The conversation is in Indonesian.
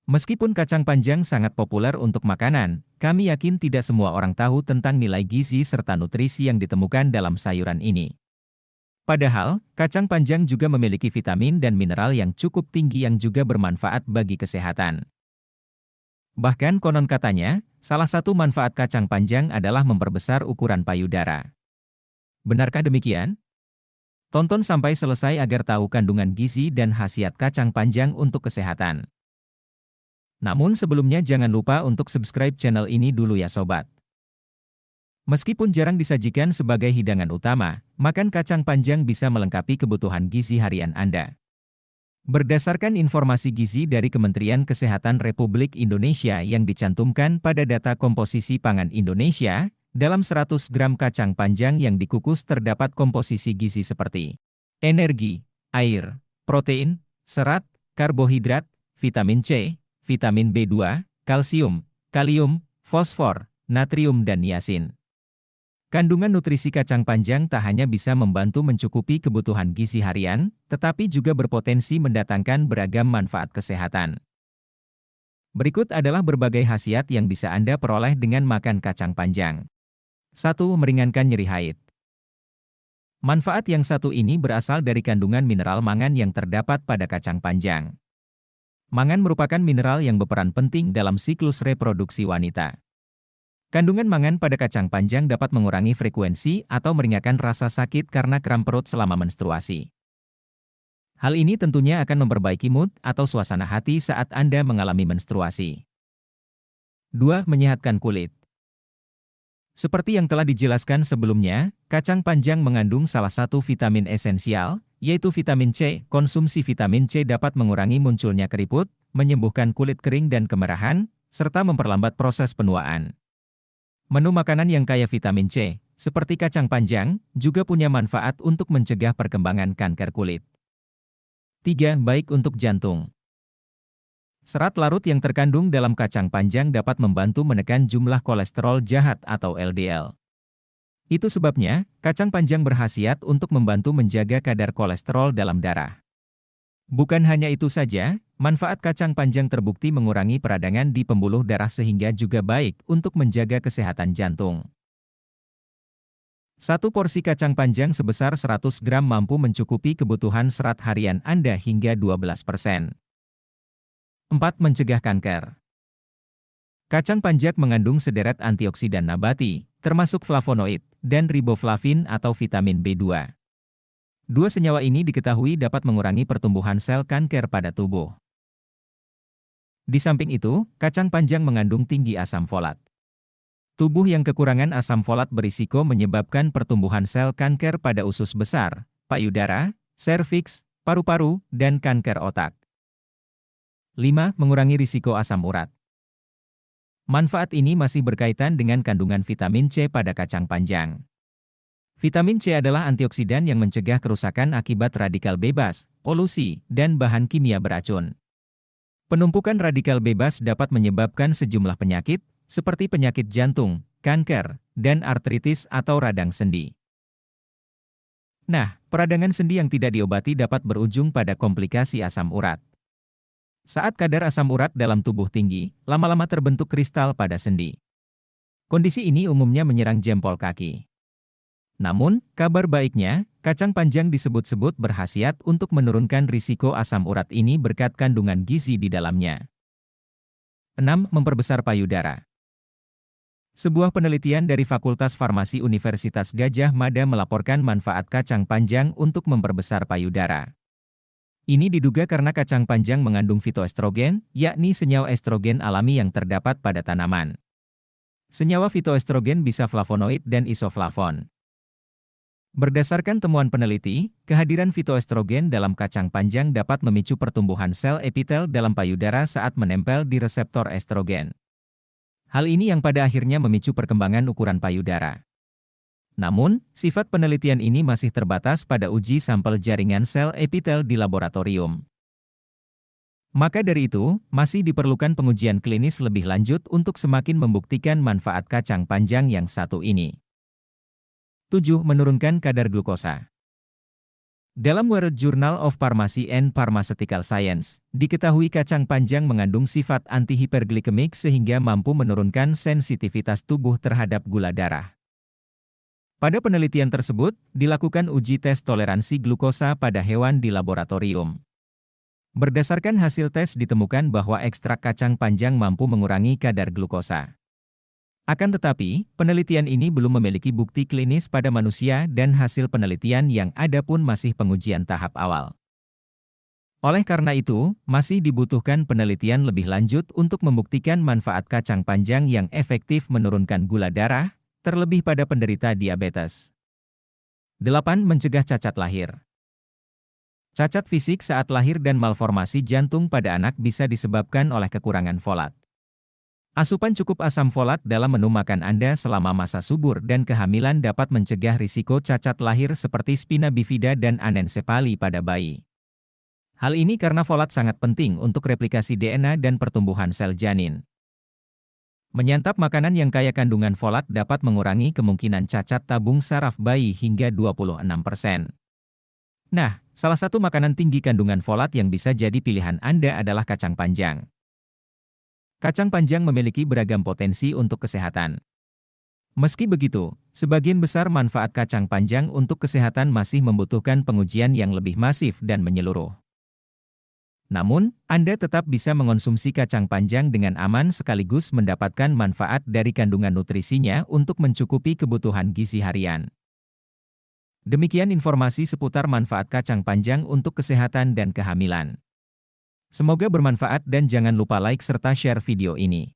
Meskipun kacang panjang sangat populer untuk makanan, kami yakin tidak semua orang tahu tentang nilai gizi serta nutrisi yang ditemukan dalam sayuran ini. Padahal, kacang panjang juga memiliki vitamin dan mineral yang cukup tinggi yang juga bermanfaat bagi kesehatan. Bahkan konon katanya, salah satu manfaat kacang panjang adalah memperbesar ukuran payudara. Benarkah demikian? Tonton sampai selesai agar tahu kandungan gizi dan khasiat kacang panjang untuk kesehatan. Namun sebelumnya jangan lupa untuk subscribe channel ini dulu ya sobat. Meskipun jarang disajikan sebagai hidangan utama, makan kacang panjang bisa melengkapi kebutuhan gizi harian Anda. Berdasarkan informasi gizi dari Kementerian Kesehatan Republik Indonesia yang dicantumkan pada data komposisi pangan Indonesia, dalam 100 gram kacang panjang yang dikukus terdapat komposisi gizi seperti energi, air, protein, serat, karbohidrat, vitamin C, vitamin B2, kalsium, kalium, fosfor, natrium dan niacin. Kandungan nutrisi kacang panjang tak hanya bisa membantu mencukupi kebutuhan gizi harian, tetapi juga berpotensi mendatangkan beragam manfaat kesehatan. Berikut adalah berbagai khasiat yang bisa Anda peroleh dengan makan kacang panjang. 1. Meringankan nyeri haid. Manfaat yang satu ini berasal dari kandungan mineral mangan yang terdapat pada kacang panjang. Mangan merupakan mineral yang berperan penting dalam siklus reproduksi wanita. Kandungan mangan pada kacang panjang dapat mengurangi frekuensi atau meringankan rasa sakit karena kram perut selama menstruasi. Hal ini tentunya akan memperbaiki mood atau suasana hati saat Anda mengalami menstruasi. 2. Menyehatkan kulit. Seperti yang telah dijelaskan sebelumnya, kacang panjang mengandung salah satu vitamin esensial, yaitu vitamin C. Konsumsi vitamin C dapat mengurangi munculnya keriput, menyembuhkan kulit kering dan kemerahan, serta memperlambat proses penuaan. Menu makanan yang kaya vitamin C, seperti kacang panjang, juga punya manfaat untuk mencegah perkembangan kanker kulit. 3. Baik untuk jantung. Serat larut yang terkandung dalam kacang panjang dapat membantu menekan jumlah kolesterol jahat atau LDL. Itu sebabnya, kacang panjang berkhasiat untuk membantu menjaga kadar kolesterol dalam darah. Bukan hanya itu saja, manfaat kacang panjang terbukti mengurangi peradangan di pembuluh darah sehingga juga baik untuk menjaga kesehatan jantung. Satu porsi kacang panjang sebesar 100 gram mampu mencukupi kebutuhan serat harian Anda hingga 12%. 4. Mencegah kanker. Kacang panjang mengandung sederet antioksidan nabati, termasuk flavonoid, dan riboflavin atau vitamin B2. Dua senyawa ini diketahui dapat mengurangi pertumbuhan sel kanker pada tubuh. Di samping itu, kacang panjang mengandung tinggi asam folat. Tubuh yang kekurangan asam folat berisiko menyebabkan pertumbuhan sel kanker pada usus besar, payudara, serviks, paru-paru, dan kanker otak. 5. Mengurangi risiko asam urat. Manfaat ini masih berkaitan dengan kandungan vitamin C pada kacang panjang. Vitamin C adalah antioksidan yang mencegah kerusakan akibat radikal bebas, polusi, dan bahan kimia beracun. Penumpukan radikal bebas dapat menyebabkan sejumlah penyakit, seperti penyakit jantung, kanker, dan artritis atau radang sendi. Nah, peradangan sendi yang tidak diobati dapat berujung pada komplikasi asam urat. Saat kadar asam urat dalam tubuh tinggi, lama-lama terbentuk kristal pada sendi. Kondisi ini umumnya menyerang jempol kaki. Namun, kabar baiknya, kacang panjang disebut-sebut berkhasiat untuk menurunkan risiko asam urat ini berkat kandungan gizi di dalamnya. 6. Memperbesar payudara. Sebuah penelitian dari Fakultas Farmasi Universitas Gadjah Mada melaporkan manfaat kacang panjang untuk memperbesar payudara. Ini diduga karena kacang panjang mengandung fitoestrogen, yakni senyawa estrogen alami yang terdapat pada tanaman. Senyawa fitoestrogen bisa flavonoid dan isoflavon. Berdasarkan temuan peneliti, kehadiran fitoestrogen dalam kacang panjang dapat memicu pertumbuhan sel epitel dalam payudara saat menempel di reseptor estrogen. Hal ini yang pada akhirnya memicu perkembangan ukuran payudara. Namun, sifat penelitian ini masih terbatas pada uji sampel jaringan sel epitel di laboratorium. Maka dari itu, masih diperlukan pengujian klinis lebih lanjut untuk semakin membuktikan manfaat kacang panjang yang satu ini. 7. Menurunkan kadar glukosa. Dalam World Journal of Pharmacy and Pharmaceutical Science, diketahui kacang panjang mengandung sifat antihiperglikemik sehingga mampu menurunkan sensitivitas tubuh terhadap gula darah. Pada penelitian tersebut, dilakukan uji tes toleransi glukosa pada hewan di laboratorium. Berdasarkan hasil tes ditemukan bahwa ekstrak kacang panjang mampu mengurangi kadar glukosa. Akan tetapi, penelitian ini belum memiliki bukti klinis pada manusia dan hasil penelitian yang ada pun masih pengujian tahap awal. Oleh karena itu, masih dibutuhkan penelitian lebih lanjut untuk membuktikan manfaat kacang panjang yang efektif menurunkan gula darah, terlebih pada penderita diabetes. 8. Mencegah cacat lahir. Cacat fisik saat lahir dan malformasi jantung pada anak bisa disebabkan oleh kekurangan folat. Asupan cukup asam folat dalam menu makan Anda selama masa subur dan kehamilan dapat mencegah risiko cacat lahir seperti spina bifida dan anencefali pada bayi. Hal ini karena folat sangat penting untuk replikasi DNA dan pertumbuhan sel janin. Menyantap makanan yang kaya kandungan folat dapat mengurangi kemungkinan cacat tabung saraf bayi hingga 26%. Nah, salah satu makanan tinggi kandungan folat yang bisa jadi pilihan Anda adalah kacang panjang. Kacang panjang memiliki beragam potensi untuk kesehatan. Meski begitu, sebagian besar manfaat kacang panjang untuk kesehatan masih membutuhkan pengujian yang lebih masif dan menyeluruh. Namun, Anda tetap bisa mengonsumsi kacang panjang dengan aman sekaligus mendapatkan manfaat dari kandungan nutrisinya untuk mencukupi kebutuhan gizi harian. Demikian informasi seputar manfaat kacang panjang untuk kesehatan dan kehamilan. Semoga bermanfaat dan jangan lupa like serta share video ini.